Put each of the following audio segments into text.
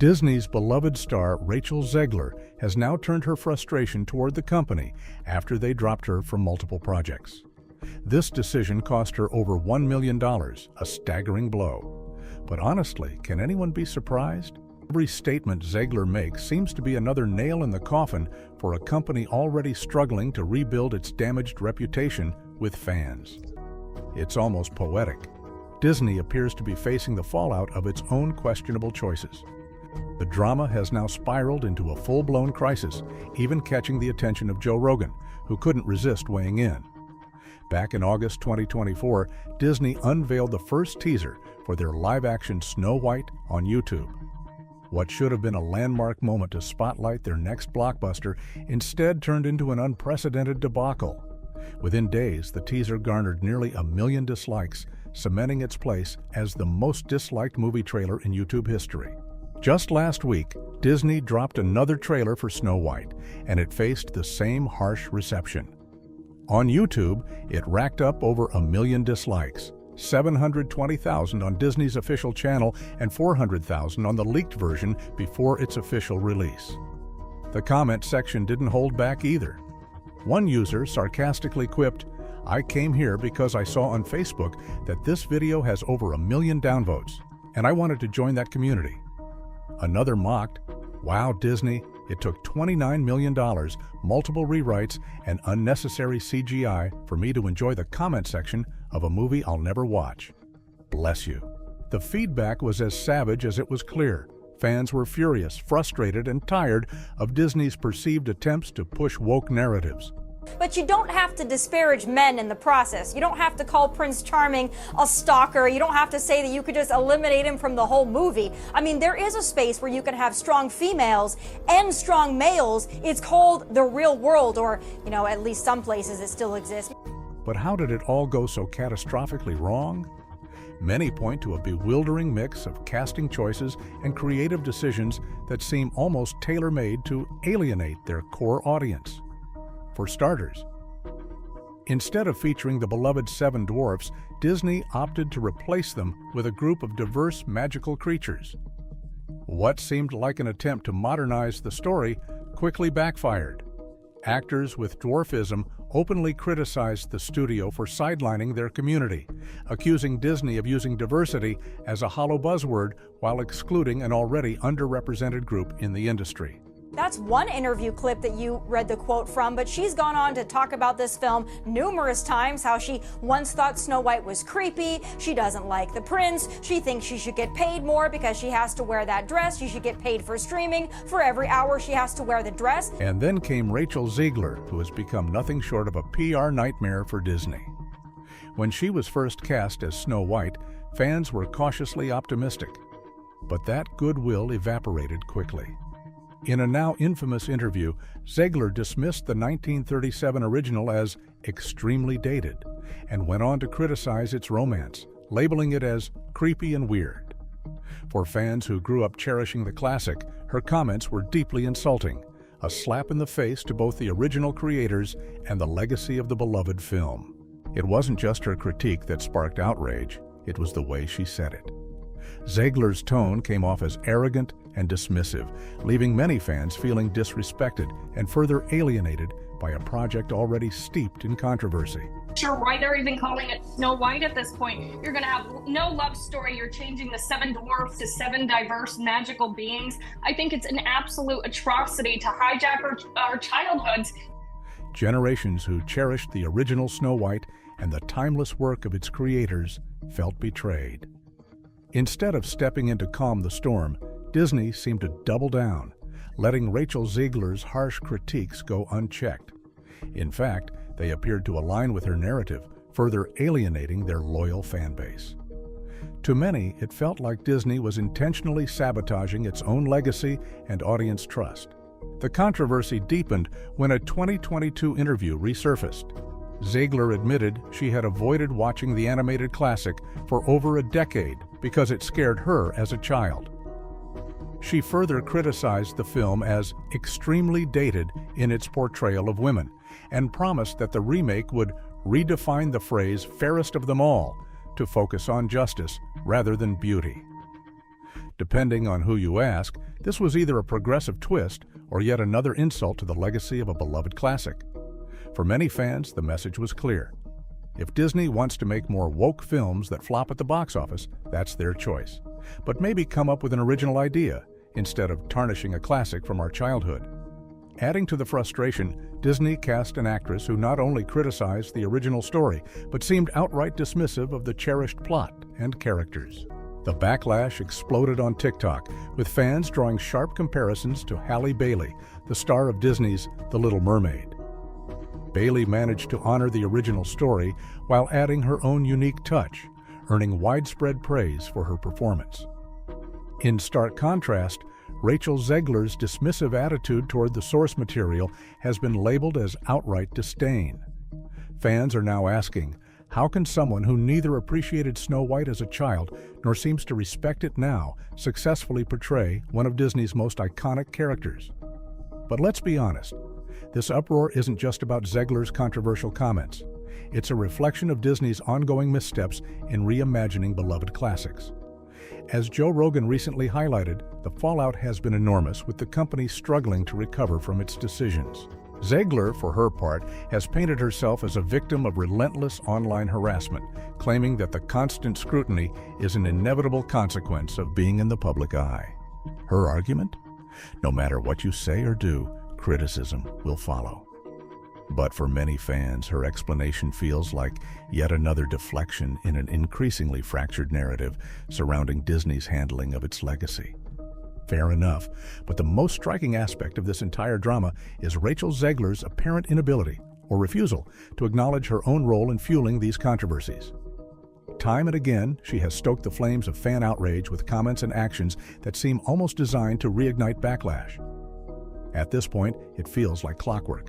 Disney's beloved star Rachel Zegler has now turned her frustration toward the company after they dropped her from multiple projects. This decision cost her over $1 million, a staggering blow. But honestly, can anyone be surprised? Every statement Zegler makes seems to be another nail in the coffin for a company already struggling to rebuild its damaged reputation with fans. It's almost poetic. Disney appears to be facing the fallout of its own questionable choices. The drama has now spiraled into a full-blown crisis, even catching the attention of Joe Rogan, who couldn't resist weighing in. Back in August 2024, Disney unveiled the first teaser for their live-action Snow White on YouTube. What should have been a landmark moment to spotlight their next blockbuster instead turned into an unprecedented debacle. Within days, the teaser garnered nearly 1 million dislikes, cementing its place as the most disliked movie trailer in YouTube history. Just last week, Disney dropped another trailer for Snow White, and it faced the same harsh reception. On YouTube, it racked up over 1 million dislikes, 720,000 on Disney's official channel and 400,000 on the leaked version before its official release. The comment section didn't hold back either. One user sarcastically quipped, "I came here because I saw on Facebook that this video has over 1 million downvotes, and I wanted to join that community." Another mocked, "Wow, Disney, it took $29 million, multiple rewrites, and unnecessary CGI for me to enjoy the comment section of a movie I'll never watch. Bless you." The feedback was as savage as it was clear. Fans were furious, frustrated, and tired of Disney's perceived attempts to push woke narratives. But you don't have to disparage men in the process. You don't have to call Prince Charming a stalker. You don't have to say that you could just eliminate him from the whole movie. I mean, there is a space where you can have strong females and strong males. It's called the real world, or, at least some places it still exists. But how did it all go so catastrophically wrong? Many point to a bewildering mix of casting choices and creative decisions that seem almost tailor-made to alienate their core audience. For starters, instead of featuring the beloved Seven Dwarfs, Disney opted to replace them with a group of diverse magical creatures. What seemed like an attempt to modernize the story quickly backfired. Actors with dwarfism openly criticized the studio for sidelining their community, accusing Disney of using diversity as a hollow buzzword while excluding an already underrepresented group in the industry. That's one interview clip that you read the quote from, but she's gone on to talk about this film numerous times, how she once thought Snow White was creepy, she doesn't like the prince, she thinks she should get paid more because she has to wear that dress, she should get paid for streaming, for every hour she has to wear the dress. And then came Rachel Zegler, who has become nothing short of a PR nightmare for Disney. When she was first cast as Snow White, fans were cautiously optimistic, but that goodwill evaporated quickly. In a now infamous interview, Zegler dismissed the 1937 original as extremely dated and went on to criticize its romance, labeling it as creepy and weird. For fans who grew up cherishing the classic, her comments were deeply insulting, a slap in the face to both the original creators and the legacy of the beloved film. It wasn't just her critique that sparked outrage, it was the way she said it. Zegler's tone came off as arrogant and dismissive, leaving many fans feeling disrespected and further alienated by a project already steeped in controversy. Sure, why they're even calling it Snow White at this point. You're going to have no love story. You're changing the Seven Dwarfs to 7 diverse magical beings. I think it's an absolute atrocity to hijack our childhoods. Generations who cherished the original Snow White and the timeless work of its creators felt betrayed. Instead of stepping in to calm the storm, Disney seemed to double down, letting Rachel Zegler's harsh critiques go unchecked. In fact, they appeared to align with her narrative, further alienating their loyal fan base. To many, it felt like Disney was intentionally sabotaging its own legacy and audience trust. The controversy deepened when a 2022 interview resurfaced. Zegler admitted she had avoided watching the animated classic for over a decade because it scared her as a child. She further criticized the film as extremely dated in its portrayal of women and promised that the remake would redefine the phrase fairest of them all to focus on justice rather than beauty. Depending on who you ask, this was either a progressive twist or yet another insult to the legacy of a beloved classic. For many fans, the message was clear. If Disney wants to make more woke films that flop at the box office, that's their choice. But maybe come up with an original idea instead of tarnishing a classic from our childhood. Adding to the frustration, Disney cast an actress who not only criticized the original story, but seemed outright dismissive of the cherished plot and characters. The backlash exploded on TikTok, with fans drawing sharp comparisons to Halle Bailey, the star of Disney's The Little Mermaid. Bailey managed to honor the original story while adding her own unique touch, earning widespread praise for her performance. In stark contrast, Rachel Zegler's dismissive attitude toward the source material has been labeled as outright disdain. Fans are now asking, how can someone who neither appreciated Snow White as a child nor seems to respect it now successfully portray one of Disney's most iconic characters? But let's be honest, this uproar isn't just about Zegler's controversial comments. It's a reflection of Disney's ongoing missteps in reimagining beloved classics. As Joe Rogan recently highlighted, the fallout has been enormous, with the company struggling to recover from its decisions. Zegler, for her part, has painted herself as a victim of relentless online harassment, claiming that the constant scrutiny is an inevitable consequence of being in the public eye. Her argument? No matter what you say or do, criticism will follow. But for many fans, her explanation feels like yet another deflection in an increasingly fractured narrative surrounding Disney's handling of its legacy. Fair enough, but the most striking aspect of this entire drama is Rachel Zegler's apparent inability, or refusal, to acknowledge her own role in fueling these controversies. Time and again, she has stoked the flames of fan outrage with comments and actions that seem almost designed to reignite backlash. At this point, it feels like clockwork.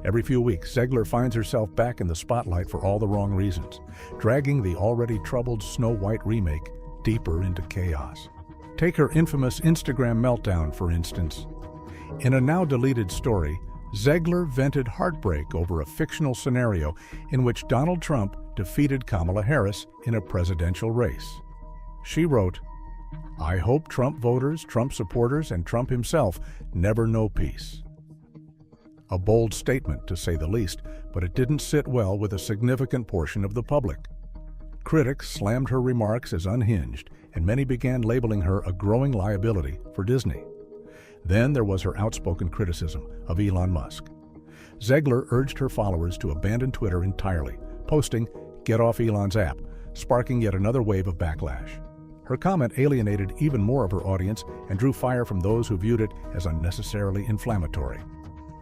Every few weeks, Zegler finds herself back in the spotlight for all the wrong reasons, dragging the already troubled Snow White remake deeper into chaos. Take her infamous Instagram meltdown, for instance. In a now-deleted story, Zegler vented heartbreak over a fictional scenario in which Donald Trump defeated Kamala Harris in a presidential race. She wrote, "I hope Trump voters, Trump supporters, and Trump himself never know peace." A bold statement, to say the least, but it didn't sit well with a significant portion of the public. Critics slammed her remarks as unhinged, and many began labeling her a growing liability for Disney. Then there was her outspoken criticism of Elon Musk. Zegler urged her followers to abandon Twitter entirely, posting, "Get off Elon's app," sparking yet another wave of backlash. Her comment alienated even more of her audience and drew fire from those who viewed it as unnecessarily inflammatory.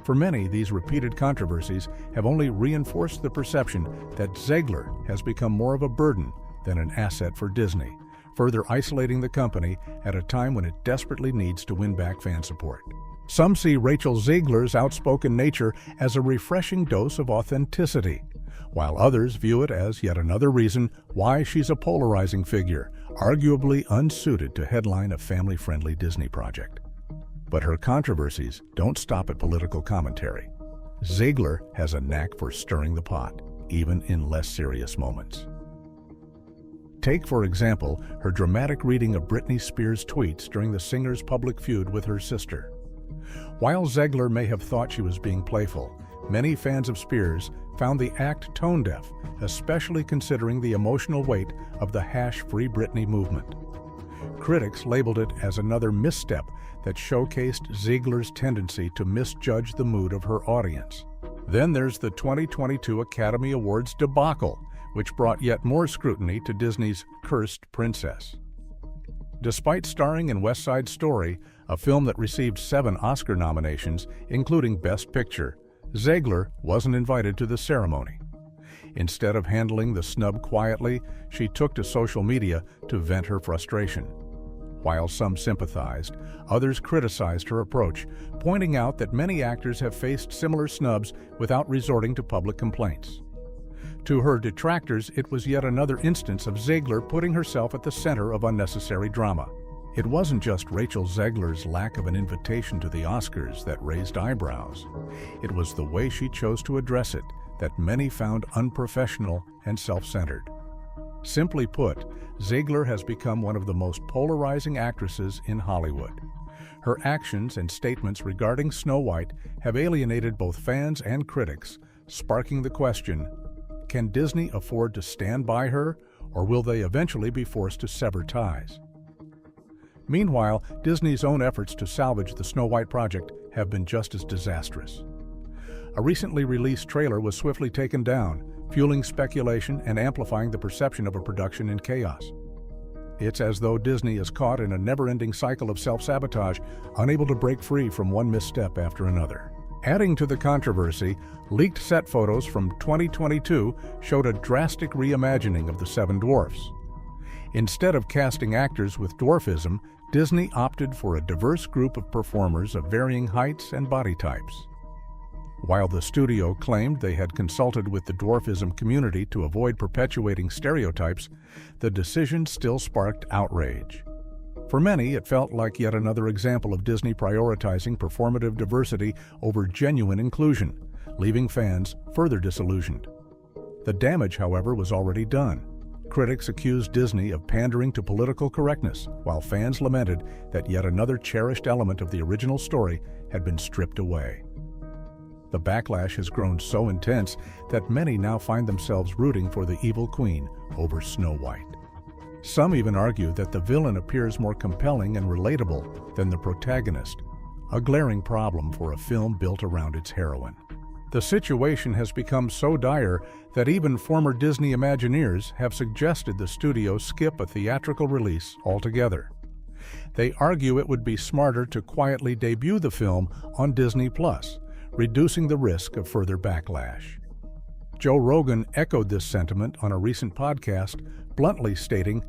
For many, these repeated controversies have only reinforced the perception that Zegler has become more of a burden than an asset for Disney, further isolating the company at a time when it desperately needs to win back fan support. Some see Rachel Zegler's outspoken nature as a refreshing dose of authenticity, while others view it as yet another reason why she's a polarizing figure, arguably unsuited to headline a family-friendly Disney project. But her controversies don't stop at political commentary. Zegler has a knack for stirring the pot, even in less serious moments. Take, for example, her dramatic reading of Britney Spears' tweets during the singer's public feud with her sister. While Zegler may have thought she was being playful, many fans of Spears found the act tone-deaf, especially considering the emotional weight of the #Free Britney movement. Critics labeled it as another misstep that showcased Zegler's tendency to misjudge the mood of her audience. Then there's the 2022 Academy Awards debacle, which brought yet more scrutiny to Disney's cursed princess. Despite starring in West Side Story, a film that received 7 Oscar nominations, including Best Picture, Zegler wasn't invited to the ceremony. Instead of handling the snub quietly, she took to social media to vent her frustration. While some sympathized, others criticized her approach, pointing out that many actors have faced similar snubs without resorting to public complaints. To her detractors, it was yet another instance of Zegler putting herself at the center of unnecessary drama. It wasn't just Rachel Zegler's lack of an invitation to the Oscars that raised eyebrows. It was the way she chose to address it that many found unprofessional and self-centered. Simply put, Zegler has become one of the most polarizing actresses in Hollywood. Her actions and statements regarding Snow White have alienated both fans and critics, sparking the question, can Disney afford to stand by her, or will they eventually be forced to sever ties? Meanwhile, Disney's own efforts to salvage the Snow White project have been just as disastrous. A recently released trailer was swiftly taken down, fueling speculation and amplifying the perception of a production in chaos. It's as though Disney is caught in a never-ending cycle of self-sabotage, unable to break free from one misstep after another. Adding to the controversy, leaked set photos from 2022 showed a drastic reimagining of the Seven Dwarfs. Instead of casting actors with dwarfism, Disney opted for a diverse group of performers of varying heights and body types. While the studio claimed they had consulted with the dwarfism community to avoid perpetuating stereotypes, the decision still sparked outrage. For many, it felt like yet another example of Disney prioritizing performative diversity over genuine inclusion, leaving fans further disillusioned. The damage, however, was already done. Critics accused Disney of pandering to political correctness, while fans lamented that yet another cherished element of the original story had been stripped away. The backlash has grown so intense that many now find themselves rooting for the evil queen over Snow White. Some even argue that the villain appears more compelling and relatable than the protagonist, a glaring problem for a film built around its heroine. The situation has become so dire that even former Disney Imagineers have suggested the studio skip a theatrical release altogether. They argue it would be smarter to quietly debut the film on Disney+, reducing the risk of further backlash. Joe Rogan echoed this sentiment on a recent podcast, bluntly stating,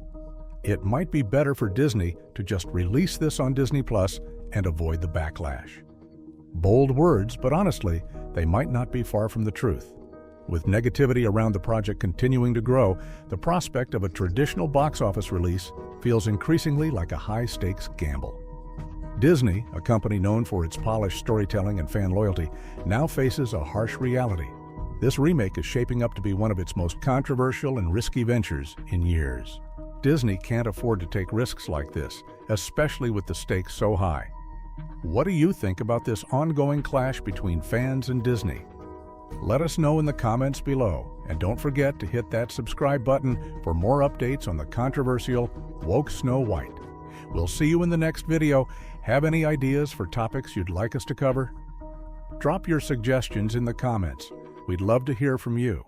"It might be better for Disney to just release this on Disney+ and avoid the backlash." Bold words, but honestly, they might not be far from the truth. With negativity around the project continuing to grow, the prospect of a traditional box office release feels increasingly like a high-stakes gamble. Disney, a company known for its polished storytelling and fan loyalty, now faces a harsh reality. This remake is shaping up to be one of its most controversial and risky ventures in years. Disney can't afford to take risks like this, especially with the stakes so high. What do you think about this ongoing clash between fans and Disney? Let us know in the comments below, and don't forget to hit that subscribe button for more updates on the controversial woke Snow White. We'll see you in the next video. Have any ideas for topics you'd like us to cover? Drop your suggestions in the comments. We'd love to hear from you.